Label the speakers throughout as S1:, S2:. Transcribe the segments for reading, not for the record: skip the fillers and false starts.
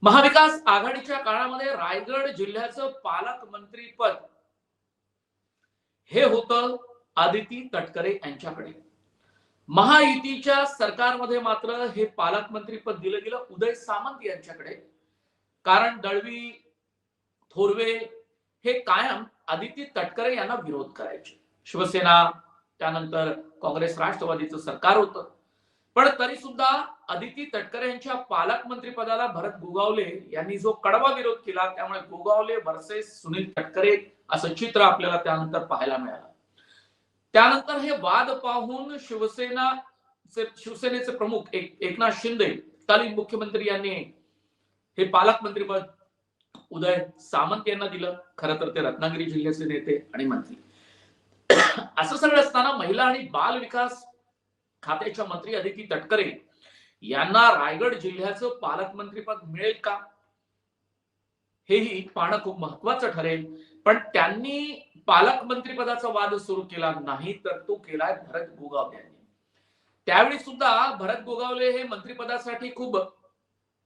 S1: महाविकास आघाडीच्या काळामध्ये रायगड जिल्ह्याचं पालकमंत्री पद हे होतं आदिती तटकरे यांच्याकडे। महायुतीच्या सरकारमध्ये मात्र हे पालकमंत्री पद दिलं गेलं उदय सामंत यांच्याकडे। कारण दळवी, थोरवे हे कायम आदिती तटकरे यांना विरोध करायचे। शिवसेना, त्यानंतर काँग्रेस राष्ट्रवादीचं सरकार होतं, पण तरी सुद्धा आदिती तटकरे यांच्या पालकमंत्री पदाला भरत गोगावले यांनी जो कडवा विरोध केला, त्यामुळे गोगावले वर्सेस सुनील तटकरे असं चित्र आपल्याला त्यानंतर पाहायला मिळालं। त्यानंतर हे वाद पाहून शिवसेनेचे प्रमुख एकनाथ शिंदे, तत्कालीन मुख्यमंत्री, यांनी हे पालकमंत्री पद उदय सामंत यांना दिलं। खरं तर ते रत्नागिरी जिल्ह्याचे नेते आणि मंत्री। असं सगळं असताना महिला आणि बाल विकास खात्याच्या मंत्री आदिती तटकरे यांना रायगड जिल्ह्याचं पालकमंत्री पद मिळेल का, हेही पाहणं खूप महत्वाचं ठरेल। पण त्यांनी पालकमंत्री पदाचा वाद सुरू केला नाही, तर तो केलाय भरत गोगावले यांनी। त्यावेळी सुद्धा भरत गोगावले हे मंत्रिपदासाठी खूप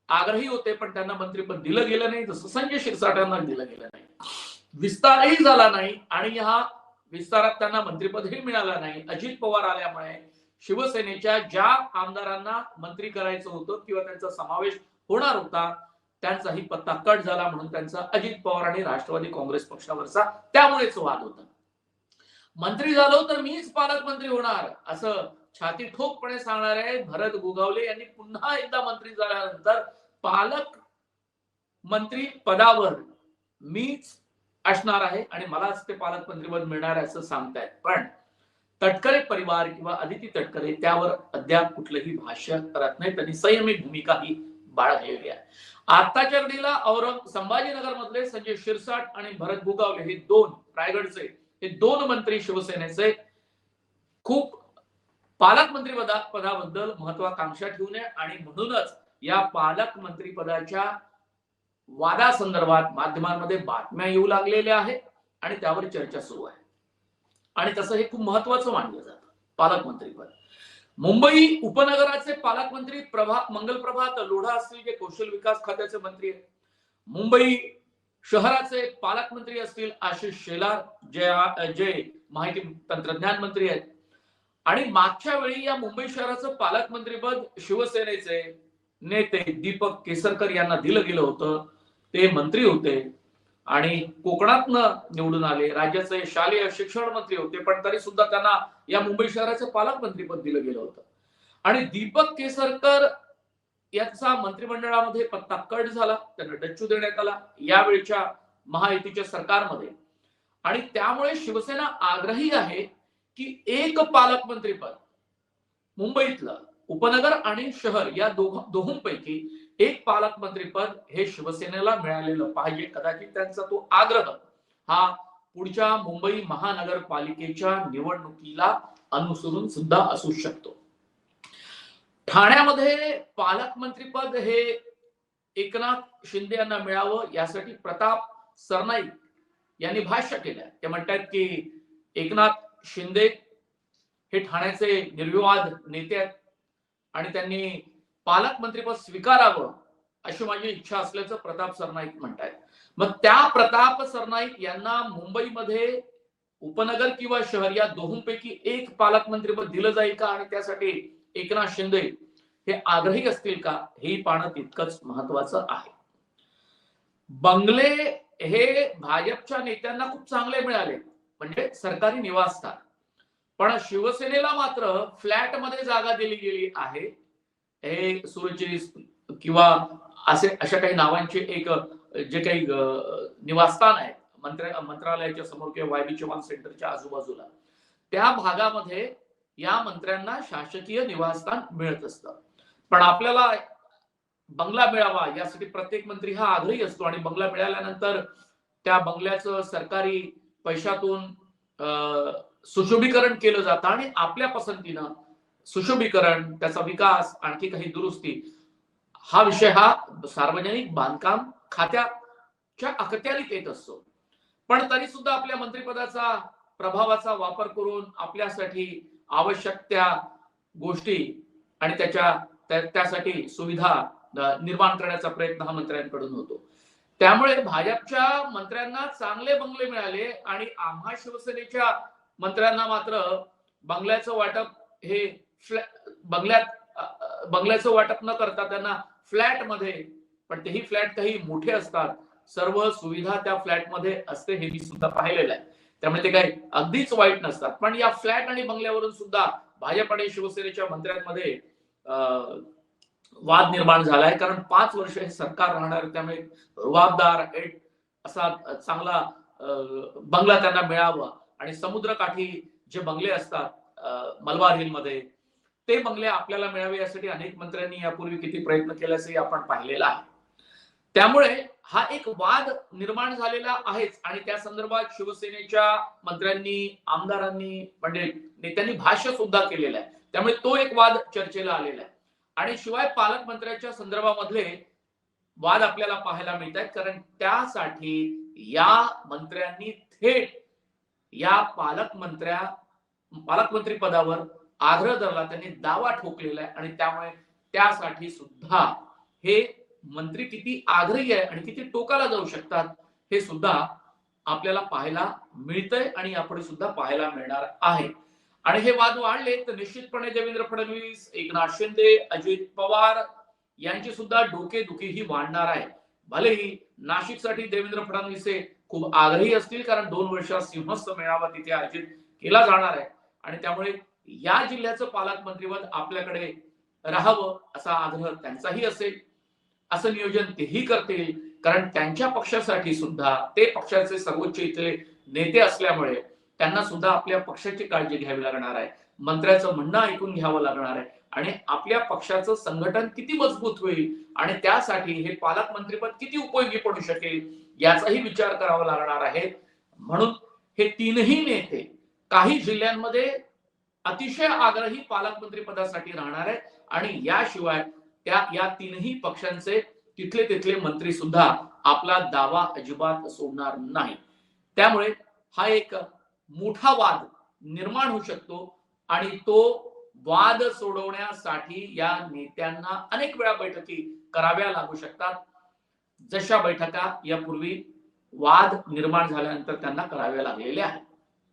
S1: आग्रही होते, पण त्यांना मंत्रिपद दिलं गेलं नाही, जसं संजय शिरसाटांना दिलं गेलं नाही। विस्तारही झाला नाही आणि ह्या विस्तारात त्यांना मंत्रिपदही मिळालं नाही। अजित पवार आल्यामुळे शिवसेनेच्या ज्या आमदारांना मंत्री करायचं होतं किंवा त्यांचा समावेश होणार होता, त्यांचाही पत्ता कट झाला, म्हणून त्यांचा अजित पवार आणि राष्ट्रवादी काँग्रेस पक्षावरचा त्यामुळेच वाद होता। मंत्री झालो तर मीच पालकमंत्री होणार असं छाती ठोकपणे सांगणारे भरत गोगावले यांनी पुन्हा एकदा मंत्री झाल्यानंतर पालक मंत्री पदावर मीच असणार आहे आणि मलाच ते पालकमंत्री पद मिळणार आहे असं सांगतायत। पण तटकरे परिवार किंवा आदिती तटकरे त्यावर अद्याप कुठलंही भाष्य करत नाही। त्यांनी संयमी भूमिका ही बाळगलेली आहे। आताच्या घडीला संभाजीनगर मधले संजय शिरसाट आणि भरत गोगावले हे दोन रायगडचे हे दोन मंत्री शिवसेनेचे खूप पालकमंत्री पदाबद्दल महत्वाकांक्षा ठेवून आहे आणि म्हणूनच या पालकमंत्री पदाच्या वादासंदर्भात माध्यमांमध्ये बातम्या येऊ लागलेल्या आहेत आणि त्यावर चर्चा सुरू आहे आणि तसं हे खूप महत्वाचं मानलं जातं पालकमंत्री पद। मुंबई उपनगराचे पालकमंत्री मंगलप्रभात लोढा असतील, जे कौशल विकास खात्याचे मंत्री आहेत। मुंबई शहराचे पालकमंत्री असतील आशिष शेलार, जे माहिती तंत्रज्ञान मंत्री आहेत। आणि मागच्या वेळी या मुंबई शहराचं पालकमंत्रीपद शिवसेनेचे नेते दीपक केसरकर यांना दिलं गेलं होतं। ते मंत्री होते आणि कोकणातनं निवडून आले, राज्याचे शालेय शिक्षण मंत्री होते, पण तरी सुद्धा त्यांना या मुंबई शहराचं पालकमंत्रीपद दिलं गेलं होतं। आणि दीपक केसरकर यांचा मंत्रिमंडळामध्ये पत्ता कट झाला, त्यांना डच्चू देण्यात आला यावेळच्या महायुतीच्या सरकारमध्ये। आणि त्यामुळे शिवसेना आग्रही आहे की एक पालकमंत्री पद मुंबईतलं उपनगर आणि शहर या दोहोंपैकी एक पालकमंत्री पद हे शिवसेनेला मिळालेलं पाहिजे। कदाचित त्यांचा तो आग्रह हा पुढच्या मुंबई महानगरपालिकेच्या निवडणुकीला अनुसरून सुद्धा असू शकतो। ठाण्यामध्ये पालकमंत्री पद हे एकनाथ शिंदे यांना मिळावं यासाठी प्रताप सरनाईक यांनी भाष्य केलं। ते म्हणतात की एकनाथ शिंदे हे ठाण्याचे निर्विवाद नेते आहेत आणि त्यांनी पालकमंत्रीपद स्वीकारावं अशी माझी इच्छा असल्याचं प्रताप सरनाईक म्हणतायत। मग त्या प्रताप सरनाईक यांना मुंबईमध्ये उपनगर किंवा शहर या दोहोंपैकी एक पालकमंत्रीपद दिलं जाईल का आणि त्यासाठी एकनाथ शिंदे हे आग्रही असतील का, हे पाहणं तितकंच महत्वाचं आहे। बंगले हे भाजपच्या नेत्यांना खूप चांगले मिळाले, म्हणजे सरकारी निवासस्थान, पण शिवसेनेला मात्र फ्लॅट मध्ये जागा दिली गेली आहे। हे सुरचित किंवा अशा काही नावांचे एक जे काही निवासस्थान आहेत मंत्रालयाच्या समोर किंवा वायबी चव्हाण सेंटरच्या आजूबाजूला, त्या भागामध्ये या मंत्र्यांना शासकीय निवासस्थान मिळत असतं। पण आपल्याला बंगला मिळावा यासाठी प्रत्येक मंत्री हा आग्रही असतो आणि बंगला मिळाल्यानंतर त्या बंगल्याचं सरकारी पैशातून सुशोभीकरण केलं जातं आणि आपल्या पसंतीनं सुशोभीकरण, त्याचा विकास, आणखी काही दुरुस्ती, हा विषय हा सार्वजनिक बांधकाम खात्याच्या अखत्यारीत येत असतो। पण तरी सुद्धा आपल्या मंत्रिपदाचा प्रभावाचा वापर करून आपल्यासाठी आवश्यक त्या गोष्टी आणि त्यासाठी सुविधा निर्माण करण्याचा प्रयत्न हा मंत्र्यांकडून होतो. त्यामुळे भाजपच्या मंत्र्यांना चांगले बंगले मिळाले आणि आम्हा शिवसेनेच्या मंत्र्यांना मात्र बंगल्याचं वाटप हे बंगल्याचं वाटप न करता त्यांना फ्लॅट मध्ये, पण तेही फ्लॅट काही मोठे असतात, सर्व सुविधा त्या फ्लॅट मध्ये असते, हे मी सुद्धा पाहिलेलं आहे. त्यामुळे ते काही अगदीच वाईट नसतात. पण या फ्लॅट आणि बंगल्यावरून सुद्धा भाजप आणि शिवसेनेच्या मंत्र्यांमध्ये वाद निर्माण झालाय. कारण 5 वर्ष हे सरकार राहणार, त्यामुळे रुबाबदार एक असा चांगला बंगला त्यांना मिळावा आणि समुद्रकाठी जे बंगले असतात मलबार हिल मध्ये, ते बंगले आपल्याला मिळावे यासाठी अनेक मंत्र्यांनी यापूर्वी किती प्रयत्न केल्याचे आपण पाहिलेलं आहे. त्यामुळे हा एक वाद निर्माण झालेला आहेच आणि त्या संदर्भात शिवसेनेच्या मंत्र्यांनी, आमदारांनी, म्हणजे नेत्यांनी भाष्य सुद्धा केलेलं आहे. त्यामुळे तो एक वाद चर्चेला आलेला आहे. आणि शिवाय पालकमंत्र्यांच्या संदर्भामधले वाद आपल्याला पाहायला मिळत आहेत, कारण त्यासाठी या मंत्र्यांनी थेट या पालकमंत्री पदावर आग्रह धरला, त्यांनी दावा ठोकलेला आहे. आणि त्यामुळे त्यासाठी सुद्धा हे मंत्री किती आग्रही आहे आणि किती टोकाला जाऊ शकतात हे सुद्धा आपल्याला पाहायला मिळतंय आणि यापुढे सुद्धा पाहायला मिळणार आहे. आणि हे वाद वाढले तर निश्चितपणे देवेंद्र फडणवीस, एकनाथ शिंदे, अजित पवार यांची सुद्धा डोकेदुखी ही वाढणार आहे. भलेही नाशिकसाठी देवेंद्र फडणवीस हे खूप आग्रही असतील, कारण 2 वर्षात सिंहस्थ मेळावा तिथे आयोजित केला जाणार आहे आणि त्यामुळे या जिल्ह्याचं पालकमंत्रीपद आपल्याकडे राहावं असा आग्रह त्यांचाही असेल, असं नियोजन तेही करतील. कारण त्यांच्या पक्षासाठी सुद्धा, ते पक्षाचे सर्वोच्च इथले नेते असल्यामुळे त्यांना सुद्धा आपल्या पक्षाची काळजी घ्यावी लागणार आहे, मंत्र्याचं म्हणणं ऐकून घ्यावं लागणार आहे आणि आपल्या पक्षाचं संघटन किती मजबूत होईल आणि त्यासाठी हे पालकमंत्रीपद किती उपयोगी पडू शकेल याचाही विचार करावा लागणार आहे. म्हणून हे तीनही नेते काही जिल्ह्यांमध्ये अतिशय आग्रही पालकमंत्री पदासाठी राहणार आहे आणि याशिवाय या तीनही पक्षांचे तिथले मंत्री सुद्धा आपला दावा अजिबात सोडणार नाही. त्यामुळे हा एक मोठा वाद निर्माण होऊ शकतो आणि तो वाद सोडवण्यासाठी या नेत्यांना अनेक वेळा बैठकी कराव्या लागू शकतात, जशा बैठका यापूर्वी वाद निर्माण झाल्यानंतर त्यांना कराव्या लागलेल्या आहेत.